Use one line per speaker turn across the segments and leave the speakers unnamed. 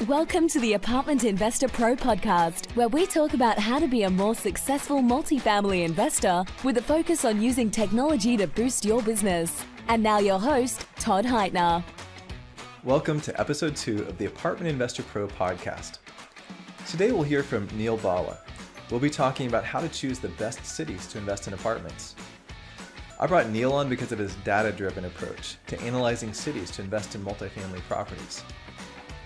Welcome to the Apartment Investor Pro podcast, where we talk about how to be a more successful multifamily investor with a focus on using technology to boost your business. And now your host, Todd Heitner.
Welcome to episode 2 of the Apartment Investor Pro podcast. Today we'll hear from Neal Bawa. We'll be talking about how to choose the best cities to invest in apartments. I brought Neal on because of his data-driven approach to analyzing cities to invest in multifamily properties.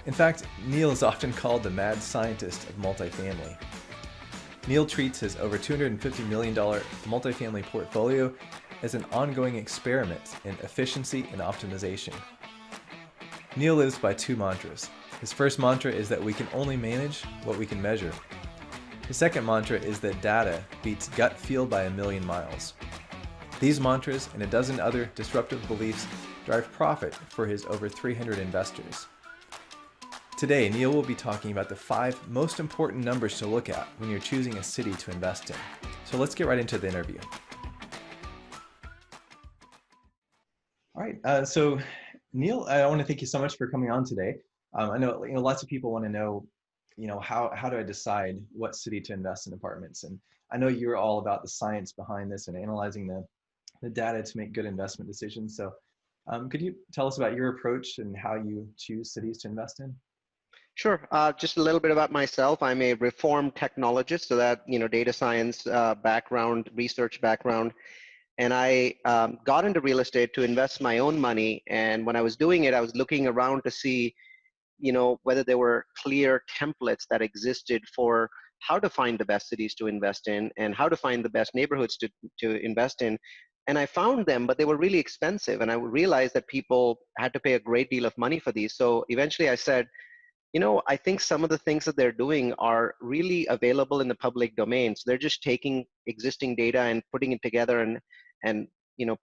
In fact, Neal is often called the Mad Scientist of Multifamily. Neal treats his over $250 million multifamily portfolio as an ongoing experiment in efficiency and optimization. Neal lives by 2 mantras. His first mantra is that we can only manage what we can measure. His second mantra is that data beats gut feel by a million miles. These mantras and a dozen other disruptive beliefs drive profit for his over 300 investors. Today, Neal will be talking about the 5 most important numbers to look at when you're choosing a city to invest in. So let's get right into the interview. All right, so Neal, I want to thank you so much for coming on today. I know, lots of people want to know, how do I decide what city to invest in apartments? And I know you're all about the science behind this and analyzing the data to make good investment decisions. So could you tell us about your approach and how you choose cities to invest in?
Sure. Just a little bit about myself. I'm a reformed technologist, so that, data science background, research background. And I got into real estate to invest my own money. And when I was doing it, I was looking around to see, whether there were clear templates that existed for how to find the best cities to invest in and how to find the best neighborhoods to invest in. And I found them, but they were really expensive. And I realized that people had to pay a great deal of money for these. So eventually I said, I think some of the things that they're doing are really available in the public domain. So they're just taking existing data and putting it together and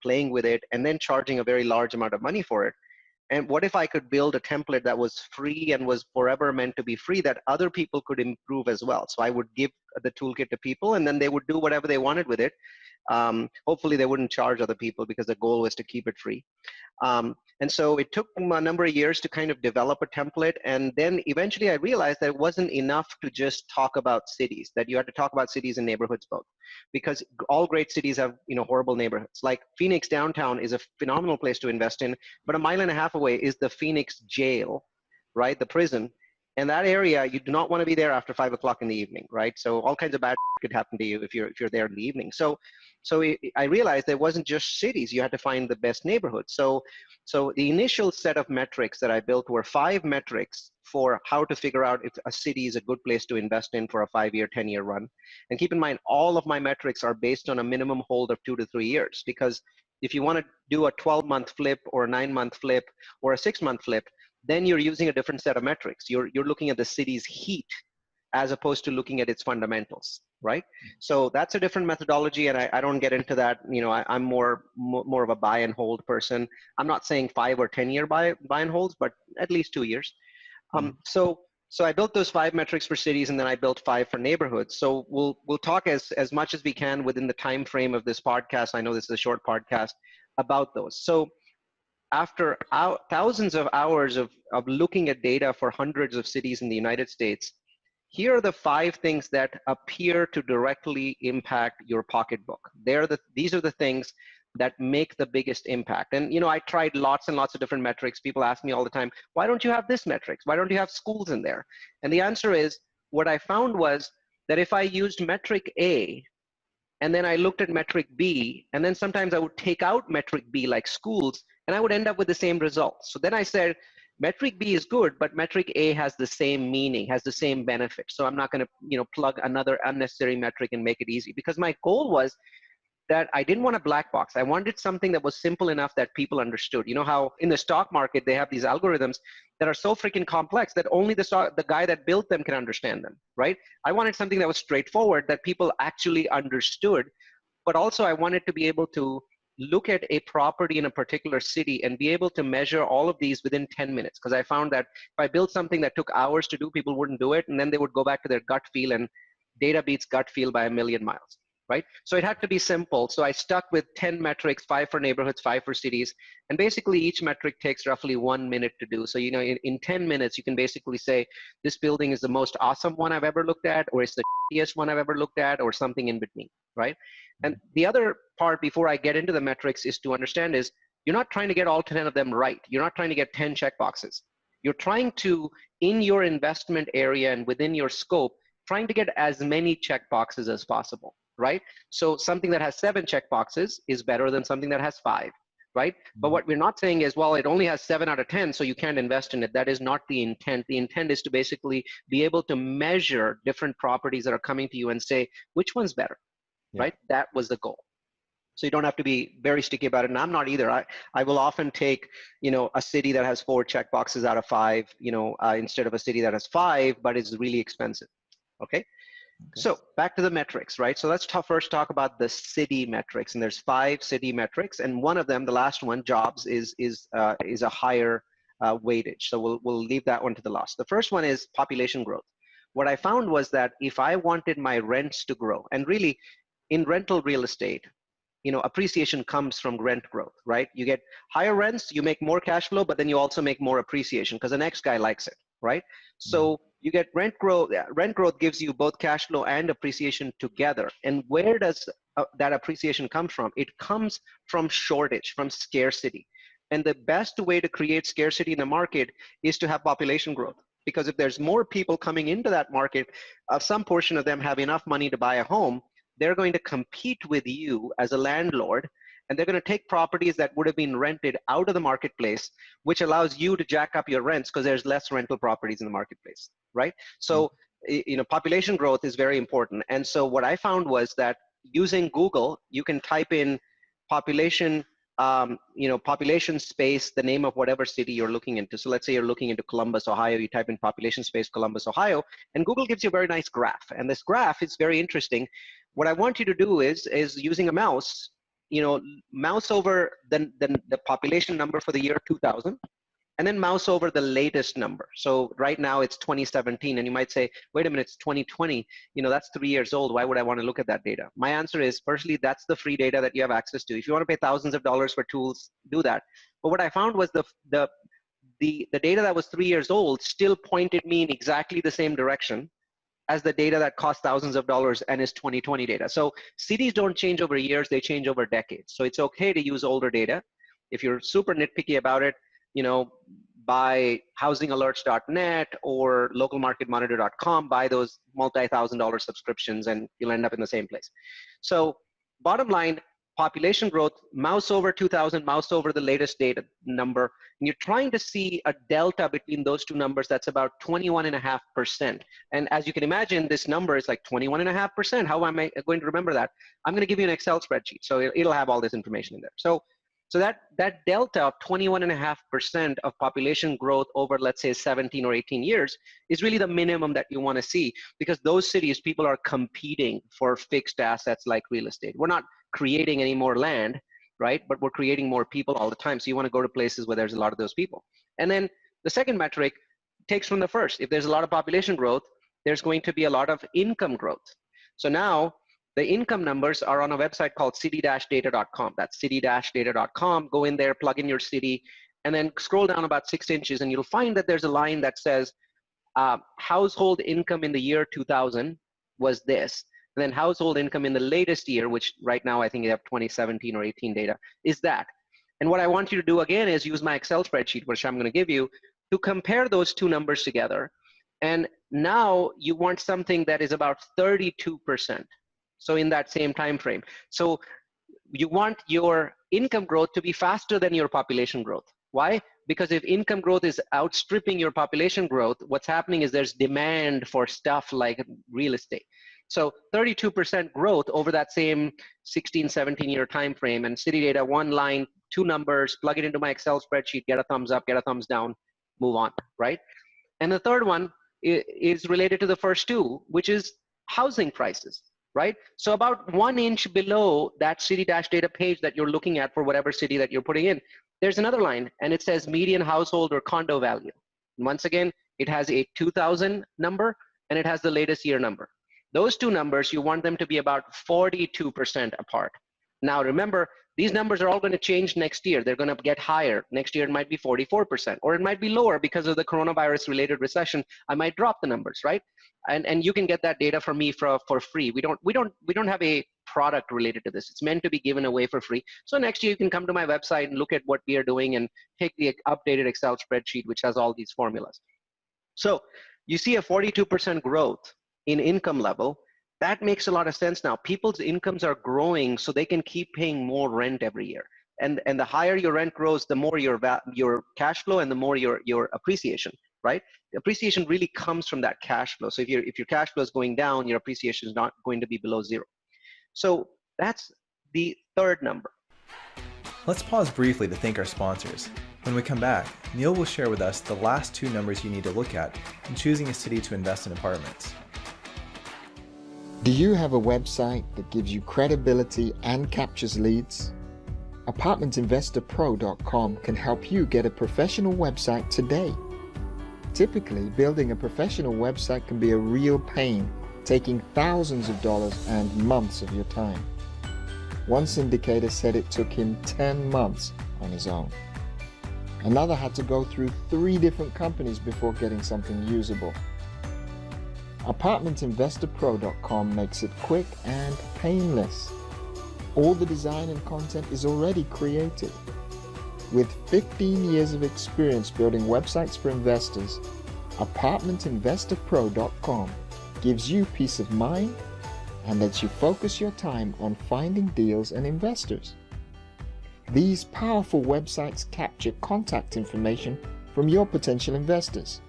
playing with it and then charging a very large amount of money for it. And what if I could build a template that was free and was forever meant to be free that other people could improve as well? So I would give the toolkit to people and then they would do whatever they wanted with it. Hopefully they wouldn't charge other people because the goal was to keep it free. And so it took a number of years to kind of develop a template. And then eventually I realized that it wasn't enough to just talk about cities, that you had to talk about cities and neighborhoods both. Because all great cities have, horrible neighborhoods. Like Phoenix downtown is a phenomenal place to invest in, but a mile and a half away is the Phoenix jail, right? The prison. And that area, you do not want to be there after 5 o'clock in the evening, right? So all kinds of bad could happen to you if you're there in the evening. So I realized it wasn't just cities; you had to find the best neighborhoods. So the initial set of metrics that I built were 5 metrics for how to figure out if a city is a good place to invest in for a 5-year, 10-year run. And keep in mind, all of my metrics are based on a minimum hold of 2 to 3 years. Because if you want to do a 12-month flip or a 9-month flip or a 6-month flip, then you're using a different set of metrics. You're looking at the city's heat as opposed to looking at its fundamentals, right? So that's a different methodology, and I don't get into that. I'm more of a buy and hold person. I'm not saying 5 or 10-year buy and holds, but at least 2 years. So I built those 5 metrics for cities, and then I built 5 for neighborhoods. So we'll talk as much as we can within the time frame of this podcast. I know this is a short podcast about those. So after thousands of hours of looking at data for hundreds of cities in the United States, here are the 5 things that appear to directly impact your pocketbook. These are the things that make the biggest impact. And I tried lots and lots of different metrics. People ask me all the time, why don't you have this metrics? Why don't you have schools in there? And the answer is, what I found was that if I used metric A, and then I looked at metric B, and then sometimes I would take out metric B like schools, and I would end up with the same results. So then I said, metric B is good, but metric A has the same meaning, has the same benefit. So I'm not going to, plug another unnecessary metric and make it easy, because my goal was that I didn't want a black box. I wanted something that was simple enough that people understood. You know how in the stock market, they have these algorithms that are so freaking complex that only the guy that built them can understand them, right? I wanted something that was straightforward, that people actually understood, but also I wanted to be able to look at a property in a particular city and be able to measure all of these within 10 minutes. Because I found that if I built something that took hours to do, people wouldn't do it. And then they would go back to their gut feel, and data beats gut feel by a million miles. right? So it had to be simple. So I stuck with 10 metrics, 5 for neighborhoods, 5 for cities. And basically each metric takes roughly 1 minute to do. So, in 10 minutes, you can basically say, this building is the most awesome one I've ever looked at, or it's the shittiest one I've ever looked at, or something in between, right? And the other part before I get into the metrics is to understand is, you're not trying to get all 10 of them right. You're not trying to get 10 checkboxes. You're trying to, in your investment area and within your scope, trying to get as many checkboxes as possible, right? So something that has 7 checkboxes is better than something that has 5, right? But what we're not saying is, well, it only has 7 out of 10, so you can't invest in it. That is not the intent. The intent is to basically be able to measure different properties that are coming to you and say, which one's better, right? That was the goal. So you don't have to be very sticky about it. And I'm not either. I will often take, a city that has 4 checkboxes out of 5, instead of a city that has 5, but is really expensive. Okay. So back to the metrics, right? So let's first talk about the city metrics. And there's 5 city metrics. And one of them, the last one, jobs, is a higher weightage. So we'll leave that one to the last. The first one is population growth. What I found was that if I wanted my rents to grow, and really in rental real estate, appreciation comes from rent growth, right? You get higher rents, you make more cash flow, but then you also make more appreciation because the next guy likes it, right? So you get rent growth. Rent growth gives you both cash flow and appreciation together. And where does that appreciation come from? It comes from shortage, from scarcity. And the best way to create scarcity in the market is to have population growth. Because if there's more people coming into that market, some portion of them have enough money to buy a home, they're going to compete with you as a landlord, and they're going to take properties that would have been rented out of the marketplace, which allows you to jack up your rents because there's less rental properties in the marketplace, right? So, population growth is very important. And so what I found was that using Google, you can type in population, population space, the name of whatever city you're looking into. So let's say you're looking into Columbus, Ohio, you type in population space, Columbus, Ohio, and Google gives you a very nice graph. And this graph is very interesting. What I want you to do is using a mouse, mouse over the population number for the year 2000, and then mouse over the latest number. So right now it's 2017, and you might say, wait a minute, it's 2020. That's 3 years old. Why would I want to look at that data? My answer is, firstly, that's the free data that you have access to. If you want to pay thousands of dollars for tools, do that. But what I found was the data that was 3 years old still pointed me in exactly the same direction as the data that costs thousands of dollars and is 2020 data. So cities don't change over years, they change over decades. So it's okay to use older data. If you're super nitpicky about it, buy housingalerts.net or localmarketmonitor.com, buy those multi-$1,000 subscriptions, and you'll end up in the same place. So bottom line, population growth, mouse over 2000, mouse over the latest data number, and you're trying to see a delta between those two numbers that's about 21.5%. And as you can imagine, this number is like 21.5%. How am I going to remember that? I'm going to give you an Excel spreadsheet, so it'll have all this information in there. So that delta of 21.5% of population growth over, let's say, 17 or 18 years is really the minimum that you want to see, because those cities, people are competing for fixed assets like real estate. We're not creating any more land, right? But we're creating more people all the time. So you want to go to places where there's a lot of those people. And then the second metric takes from the first. If there's a lot of population growth, there's going to be a lot of income growth. So now the income numbers are on a website called city-data.com. That's city-data.com. Go in there, plug in your city, and then scroll down about 6 inches, and you'll find that there's a line that says household income in the year 2000 was this. And then household income in the latest year, which right now I think you have 2017 or 18 data, is that. And what I want you to do again is use my Excel spreadsheet, which I'm going to give you, to compare those two numbers together. And now you want something that is about 32%. So in that same time frame. So you want your income growth to be faster than your population growth. Why? Because if income growth is outstripping your population growth, what's happening is there's demand for stuff like real estate. So 32% growth over that same 16, 17 year time frame, and city data, one line, two numbers, plug it into my Excel spreadsheet, get a thumbs up, get a thumbs down, move on, right? And the third one is related to the first two, which is housing prices, right? So about 1 inch below that city-data page that you're looking at for whatever city that you're putting in, there's another line, and it says median household or condo value. And once again, it has a 2000 number, and it has the latest year number. Those two numbers, you want them to be about 42% apart. Now remember, these numbers are all going to change next year. They're going to get higher. Next year it might be 44%, or it might be lower because of the coronavirus related recession. I might drop the numbers, right? And you can get that data from me for free. We don't have a product related to this. It's meant to be given away for free. So next year you can come to my website and look at what we are doing and take the updated Excel spreadsheet, which has all these formulas. So you see a 42% growth in income level. That makes a lot of sense now. People's incomes are growing so they can keep paying more rent every year. And the higher your rent grows, the more your cash flow and the more your appreciation, right? The appreciation really comes from that cash flow. So if your cash flow is going down, your appreciation is not going to be below zero. So that's the third number.
Let's pause briefly to thank our sponsors. When we come back, Neal will share with us the last two numbers you need to look at in choosing a city to invest in apartments.
Do you have a website that gives you credibility and captures leads? ApartmentInvestorPro.com can help you get a professional website today. Typically, building a professional website can be a real pain, taking thousands of dollars and months of your time. One syndicator said it took him 10 months on his own. Another had to go through 3 different companies before getting something usable. ApartmentInvestorPro.com makes it quick and painless. All the design and content is already created. With 15 years of experience building websites for investors, ApartmentInvestorPro.com gives you peace of mind and lets you focus your time on finding deals and investors. These powerful websites capture contact information from your potential investors.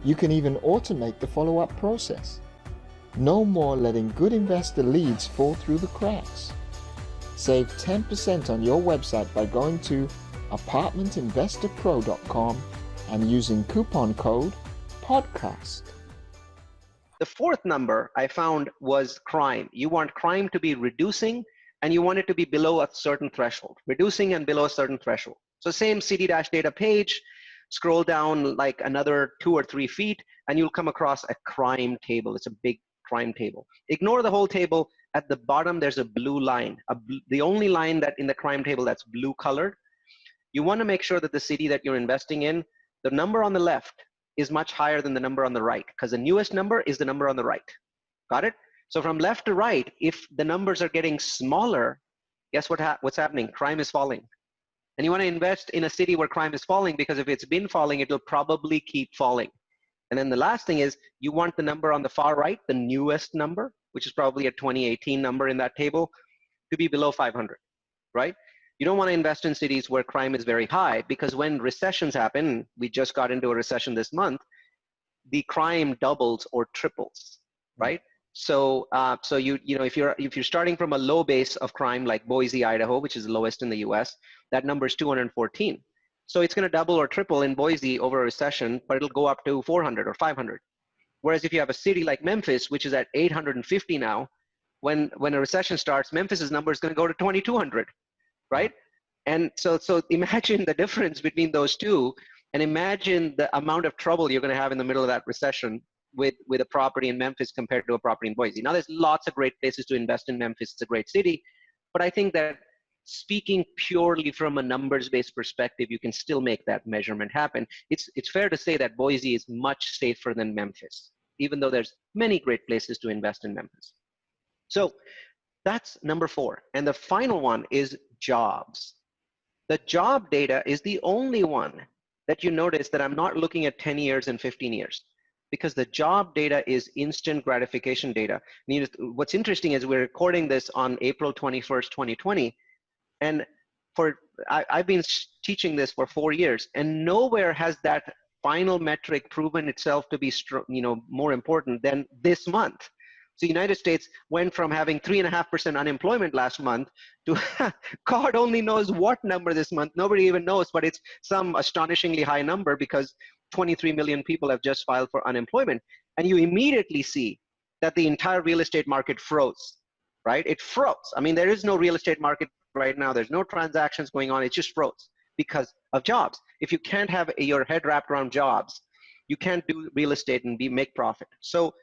You can even automate the follow-up process. No more letting good investor leads fall through the cracks. Save 10% on your website by going to ApartmentInvestorPro.com and using coupon code PODCAST.
The fourth number I found was crime. You want crime to be reducing, and you want it to be below a certain threshold. Reducing and below a certain threshold. So same city-data page, scroll down like another 2 or 3 feet, and you'll come across a crime table. It's a big crime table. Ignore the whole table. At the bottom, there's a blue line, the only line that in the crime table that's blue colored. You want to make sure that the city that you're investing in, the number on the left is much higher than the number on the right, because the newest number is the number on the right. Got it? So from left to right, if the numbers are getting smaller, guess what's happening? Crime is falling. And you want to invest in a city where crime is falling, because if it's been falling, it'll probably keep falling. And then the last thing is you want the number on the far right, the newest number, which is probably a 2018 number in that table, to be below 500, right? You don't want to invest in cities where crime is very high, because when recessions happen, we just got into a recession this month, the crime doubles or triples, right? So you know, if you're starting from a low base of crime like Boise, Idaho, which is the lowest in the US, that number is 214. So it's going to double or triple in Boise over a recession, but it'll go up to 400 or 500. Whereas if you have a city like Memphis, which is at 850 now, when a recession starts, Memphis's number is going to go to 2200, right? And so imagine the difference between those two, and imagine the amount of trouble you're going to have in the middle of that recession with a property in Memphis compared to a property in Boise. Now, there's lots of great places to invest in Memphis. It's a great city. But I think that speaking purely from a numbers-based perspective, you can still make that measurement happen. It's fair to say that Boise is much safer than Memphis, even though there's many great places to invest in Memphis. So that's number 4. And the final one is jobs. The job data is the only one that you notice that I'm not looking at 10 years and 15 years. Because the job data is instant gratification data. What's interesting is we're recording this on April 21st, 2020. And I've been teaching this for 4 years, and nowhere has that final metric proven itself to be more important than this month. So the United States went from having 3.5% unemployment last month to God only knows what number this month. Nobody even knows, but it's some astonishingly high number because 23 million people have just filed for unemployment. And you immediately see that the entire real estate market froze, right? It froze. I mean, there is no real estate market right now. There's no transactions going on. It just froze because of jobs. If you can't have your head wrapped around jobs, you can't do real estate and make profit. So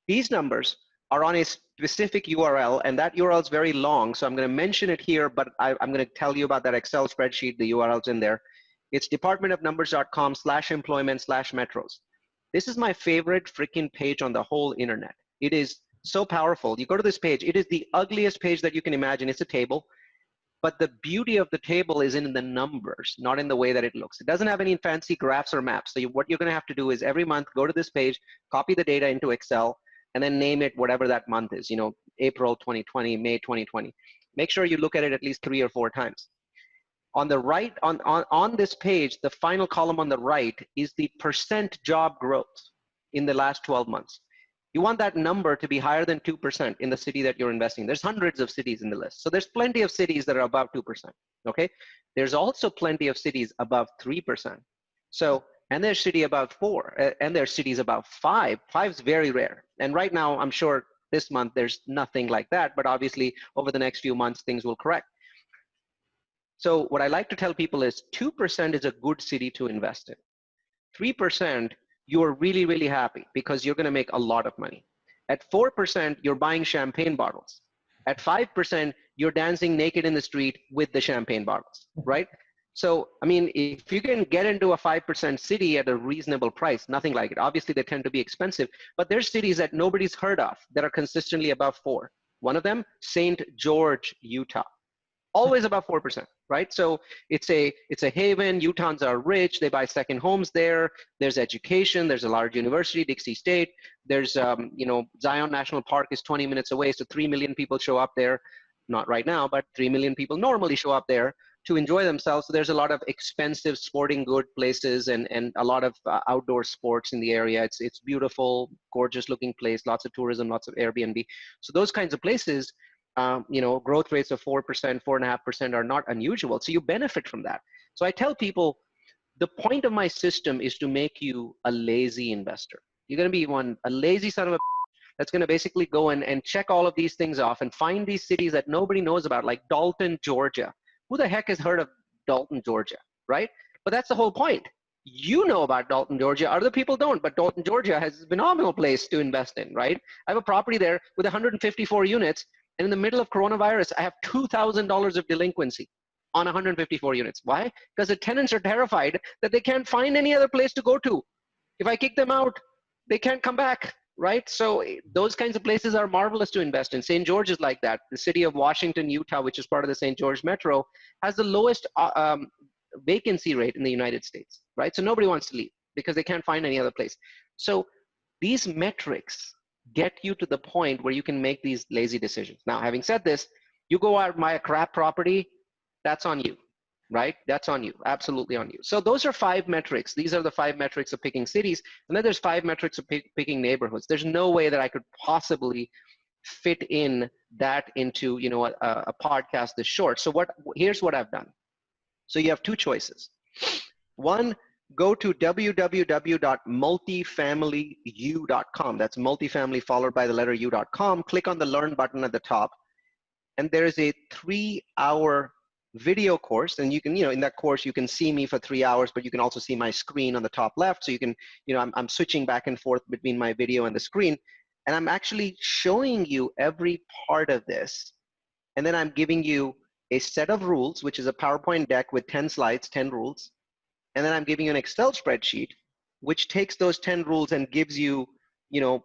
these numbers are on a specific URL, and that URL is very long, so I'm going to mention it here, but I'm going to tell you about that Excel spreadsheet. The URL's in there. It's departmentofnumbers.com/employment/metros. This is my favorite freaking page on the whole internet. It is so powerful. You go to this page, it is the ugliest page that you can imagine. It's a table, but the beauty of the table is in the numbers, not in the way that it looks. It doesn't have any fancy graphs or maps. So what you're going to have to do is every month go to this page, copy the data into Excel, and then name it whatever that month is, you know, April 2020, May 2020. Make sure you look at it at least 3 or 4 times. On the right, on this page, the final column on the right is the percent job growth in the last 12 months. You want that number to be higher than 2% in the city that you're investing. There's hundreds of cities in the list. So there's plenty of cities that are above 2%, okay? There's also plenty of cities above 3%. So, and there's city above 4, and there's cities above 5. 5 is very rare. And right now, I'm sure this month there's nothing like that, but obviously over the next few months, things will correct. So what I like to tell people is 2% is a good city to invest in. 3%, you're really, really happy because you're going to make a lot of money. At 4%, you're buying champagne bottles. At 5%, you're dancing naked in the street with the champagne bottles, right? So, I mean, if you can get into a 5% city at a reasonable price, nothing like it. Obviously, they tend to be expensive, but there's cities that nobody's heard of that are consistently above 4. One of them, St. George, Utah. Always above 4%, right? So it's a haven. Utahns are rich. They buy second homes there. There's education. There's a large university, Dixie State. There's, you know, Zion National Park is 20 minutes away. So 3 million people show up there. Not right now, but 3 million people normally show up there to enjoy themselves. So there's a lot of expensive sporting good places and a lot of outdoor sports in the area. It's beautiful, gorgeous looking place, lots of tourism, lots of Airbnb. So those kinds of places, you know, growth rates of 4%, 4.5% are not unusual. So you benefit from that. So I tell people, the point of my system is to make you a lazy investor. You're going to be a lazy son of a that's going to basically go and check all of these things off and find these cities that nobody knows about, like Dalton, Georgia. Who the heck has heard of Dalton, Georgia, right? But that's the whole point. You know about Dalton, Georgia. Other people don't, but Dalton, Georgia has a phenomenal place to invest in, right? I have a property there with 154 units. And in the middle of coronavirus, I have $2,000 of delinquency on 154 units. Why? Because the tenants are terrified that they can't find any other place to go to. If I kick them out, they can't come back, right? So those kinds of places are marvelous to invest in. St. George is like that. The city of Washington, Utah, which is part of the St. George Metro, has the lowest vacancy rate in the United States, right? So nobody wants to leave because they can't find any other place. So these metrics get you to the point where you can make these lazy decisions. Now, having said this, you go out and buy a crap property, that's on you, right? That's on you, absolutely on you. So those are 5 metrics. These are the 5 metrics of picking cities. And then there's 5 metrics of picking neighborhoods. There's no way that I could possibly fit in that into, you know, a podcast this short. So here's what I've done. So you have 2 choices. One, go to www.multifamilyu.com. That's multifamily followed by the letter u.com. Click on the Learn button at the top. And there is a 3-hour video course. And you can, you know, in that course, you can see me for 3 hours, but you can also see my screen on the top left. So you can, you know, I'm switching back and forth between my video and the screen. And I'm actually showing you every part of this. And then I'm giving you a set of rules, which is a PowerPoint deck with 10 slides, 10 rules. And then I'm giving you an Excel spreadsheet, which takes those 10 rules and gives you, you know,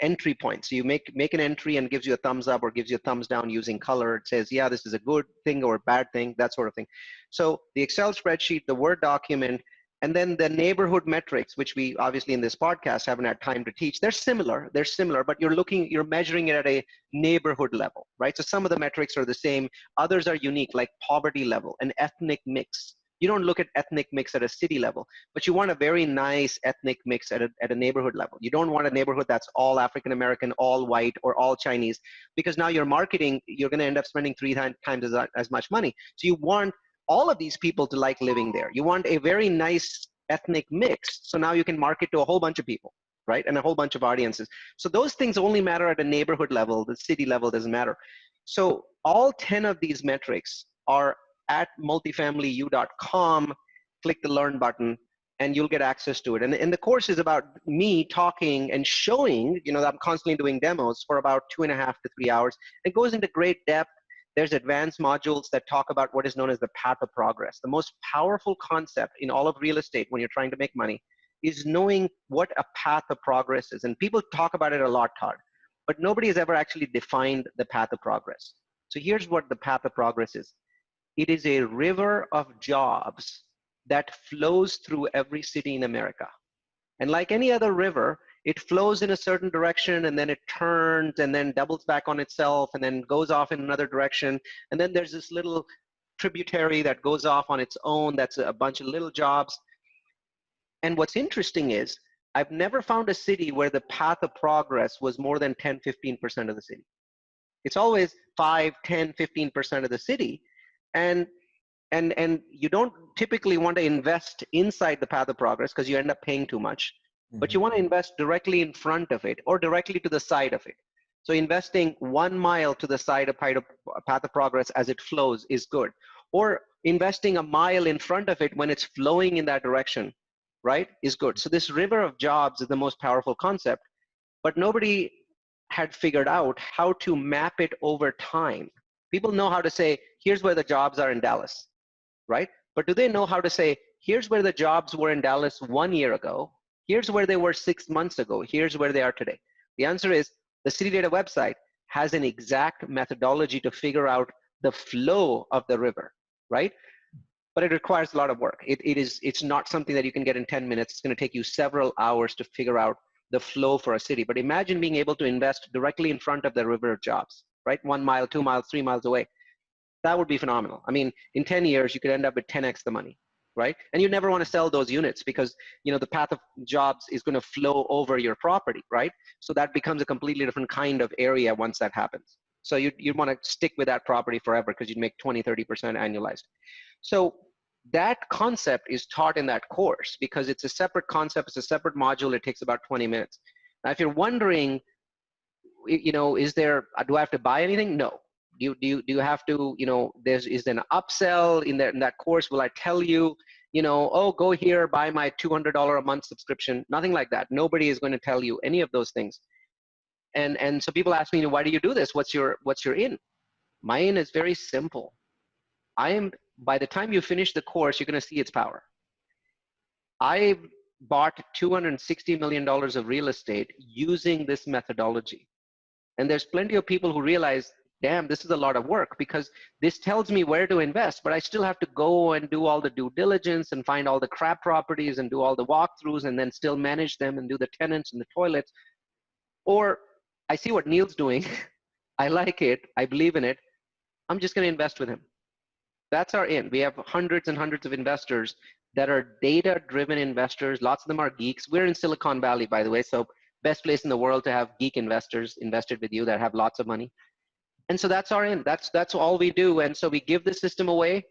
entry points. So you make an entry and gives you a thumbs up or gives you a thumbs down using color. It says, yeah, this is a good thing or a bad thing, that sort of thing. So the Excel spreadsheet, the Word document, and then the neighborhood metrics, which we obviously in this podcast haven't had time to teach. They're similar, but you're measuring it at a neighborhood level, right? So some of the metrics are the same. Others are unique, like poverty level, an ethnic mix. You don't look at ethnic mix at a city level, but you want a very nice ethnic mix at a neighborhood level. You don't want a neighborhood that's all African American, all white, or all Chinese, because now your marketing, you're going to end up spending 3 times as much money. So you want all of these people to like living there. You want a very nice ethnic mix, so now you can market to a whole bunch of people, right? And a whole bunch of audiences. So those things only matter at a neighborhood level. The city level doesn't matter. So all 10 of these metrics are at multifamilyu.com. Click the Learn button, and you'll get access to it. And the course is about me talking and showing, that I'm constantly doing demos for about 2.5 to 3 hours. It goes into great depth. There's advanced modules that talk about what is known as the path of progress. The most powerful concept in all of real estate when you're trying to make money is knowing what a path of progress is. And people talk about it a lot, Todd, but nobody has ever actually defined the path of progress. So here's what the path of progress is. It is a river of jobs that flows through every city in America. And like any other river, it flows in a certain direction, and then it turns and then doubles back on itself and then goes off in another direction. And then there's this little tributary that goes off on its own. That's a bunch of little jobs. And what's interesting is I've never found a city where the path of progress was more than 10, 15% of the city. It's always 5, 10, 15% of the city. And you don't typically want to invest inside the path of progress because you end up paying too much, but you want to invest directly in front of it or directly to the side of it. So investing 1 mile to the side of path of progress as it flows is good, or investing a mile in front of it when it's flowing in that direction, right, is good. So this river of jobs is the most powerful concept, but nobody had figured out how to map it over time. People know how to say, here's where the jobs are in Dallas, right? But do they know how to say, here's where the jobs were in Dallas 1 year ago, here's where they were 6 months ago, here's where they are today? The answer is the City Data website has an exact methodology to figure out the flow of the river, right? But it requires a lot of work. It's not something that you can get in 10 minutes. It's going to take you several hours to figure out the flow for a city. But imagine being able to invest directly in front of the river of jobs, right? 1 mile, 2 miles, 3 miles away. That would be phenomenal. I mean, in 10 years, you could end up with 10x the money, right? And you never want to sell those units because, the path of jobs is going to flow over your property, right? So that becomes a completely different kind of area once that happens. So you'd want to stick with that property forever because you'd make 20, 30% annualized. So that concept is taught in that course because it's a separate concept. It's a separate module. It takes about 20 minutes. Now, if you're wondering, do I have to buy anything? No. Do you have to, is there an upsell in that course? Will I tell you, oh, go here, buy my $200 a month subscription? Nothing like that. Nobody is going to tell you any of those things. And so people ask me, why do you do this? What's your in? My in is very simple. By the time you finish the course, you're going to see its power. I bought $260 million of real estate using this methodology. And there's plenty of people who realize, damn, this is a lot of work because this tells me where to invest, but I still have to go and do all the due diligence and find all the crap properties and do all the walkthroughs and then still manage them and do the tenants and the toilets. Or I see what Neal's doing. I like it. I believe in it. I'm just going to invest with him. That's our in. We have hundreds and hundreds of investors that are data-driven investors. Lots of them are geeks. We're in Silicon Valley, by the way, so best place in the world to have geek investors invested with you that have lots of money. And so that's our in. That's all we do. And so we give the system away.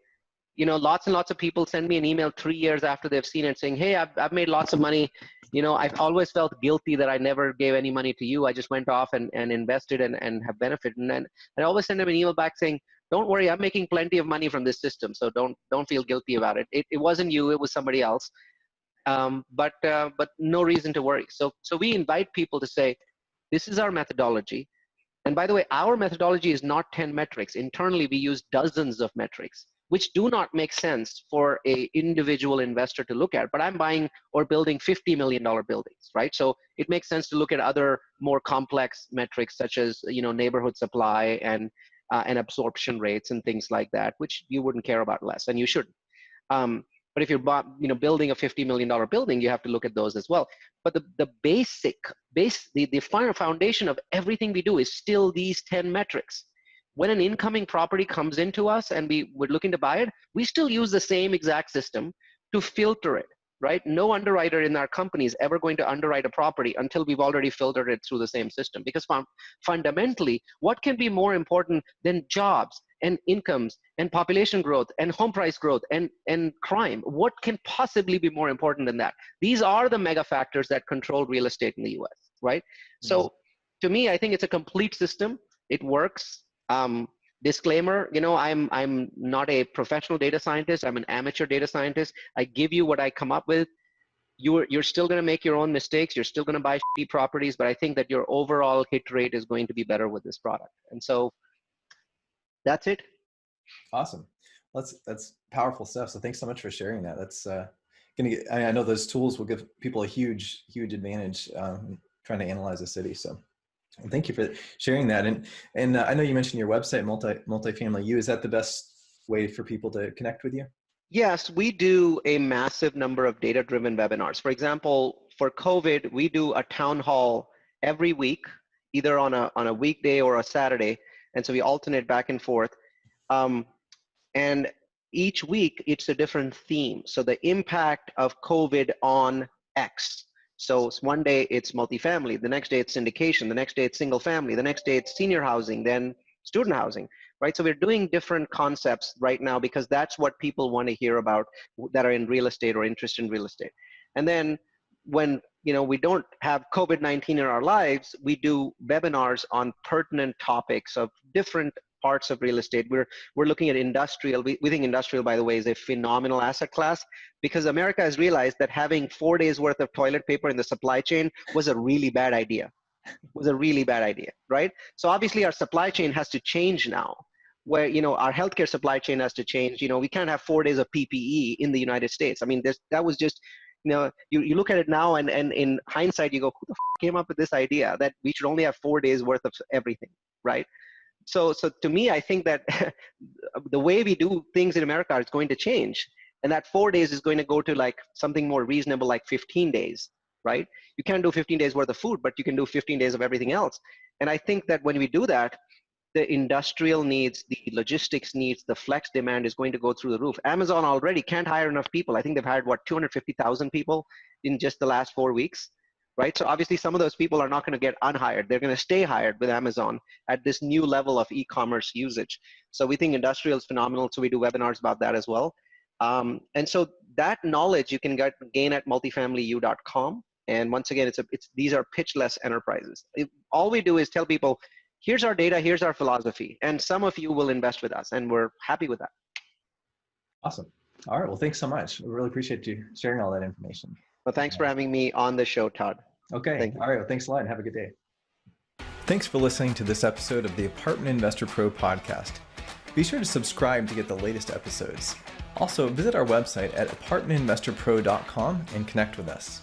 Lots and lots of people send me an email 3 years after they've seen it saying, hey, I've made lots of money. I've always felt guilty that I never gave any money to you. I just went off and invested and have benefited. And then I always send them an email back saying, don't worry, I'm making plenty of money from this system. So don't feel guilty about it. It wasn't you, it was somebody else. But no reason to worry. So we invite people to say, this is our methodology. And by the way, our methodology is not 10 metrics. Internally, we use dozens of metrics, which do not make sense for an individual investor to look at. But I'm buying or building $50 million buildings, right? So it makes sense to look at other more complex metrics, such as neighborhood supply and absorption rates and things like that, which you wouldn't care about less, and you shouldn't. But if you're building a $50 million building, you have to look at those as well. But the final foundation of everything we do is still these 10 metrics. When an incoming property comes into us and we're looking to buy it, we still use the same exact system to filter it, right? No underwriter in our company is ever going to underwrite a property until we've already filtered it through the same system. Because fundamentally, what can be more important than jobs and incomes and population growth and home price growth and crime? What can possibly be more important than that? These are the mega factors that control real estate in the US, right? Mm-hmm. So to me, I think it's a complete system. It works. Disclaimer, I'm not a professional data scientist. I'm an amateur data scientist. I give you what I come up with. you're still going to make your own mistakes. You're still going to buy shitty properties, but I think that your overall hit rate is going to be better with this product. And so that's it.
Awesome. That's powerful stuff. So thanks so much for sharing that. That's gonna get, I know those tools will give people a huge advantage trying to analyze a city. So thank you for sharing that. And I know you mentioned your website, Multifamily U. Is that the best way for people to connect with you?
Yes, we do a massive number of data-driven webinars. For example, for COVID, we do a town hall every week, either on a weekday or a Saturday, and so we alternate back and forth. And each week, it's a different theme. So the impact of COVID on X. So one day it's multifamily, the next day it's syndication, the next day it's single family, the next day it's senior housing, then student housing, right? So we're doing different concepts right now because that's what people want to hear about that are in real estate or interested in real estate. And then when we don't have COVID-19 in our lives, we do webinars on pertinent topics of different parts of real estate. We're looking at industrial. We think industrial, by the way, is a phenomenal asset class because America has realized that having 4 days worth of toilet paper in the supply chain was a really bad idea. Right? So obviously our supply chain has to change now, where our healthcare supply chain has to change. We can't have 4 days of PPE in the United States. I mean, that was just you look at it now and in hindsight you go, who the came up with this idea that we should only have 4 days worth of everything, right? So to me, I think that the way we do things in America is going to change, and that 4 days is going to go to like something more reasonable, like 15 days, right? You can't do 15 days worth of food, but you can do 15 days of everything else. And I think that when we do that, the industrial needs, the logistics needs, the flex demand is going to go through the roof. Amazon already can't hire enough people. I think they've hired, 250,000 people in just the last 4 weeks, right? So obviously some of those people are not going to get unhired. They're going to stay hired with Amazon at this new level of e-commerce usage. So we think industrial is phenomenal. So we do webinars about that as well. And so that knowledge you can gain at multifamilyu.com. And once again, these are pitchless enterprises. All we do is tell people, here's our data, here's our philosophy, and some of you will invest with us, and we're happy with that.
Awesome. All right. Well, thanks so much. We really appreciate you sharing all that information.
Well, thanks for having me on the show, Todd.
Okay. All right. Well, thanks a lot and have a good day. Thanks for listening to this episode of the Apartment Investor Pro podcast. Be sure to subscribe to get the latest episodes. Also, visit our website at apartmentinvestorpro.com and connect with us.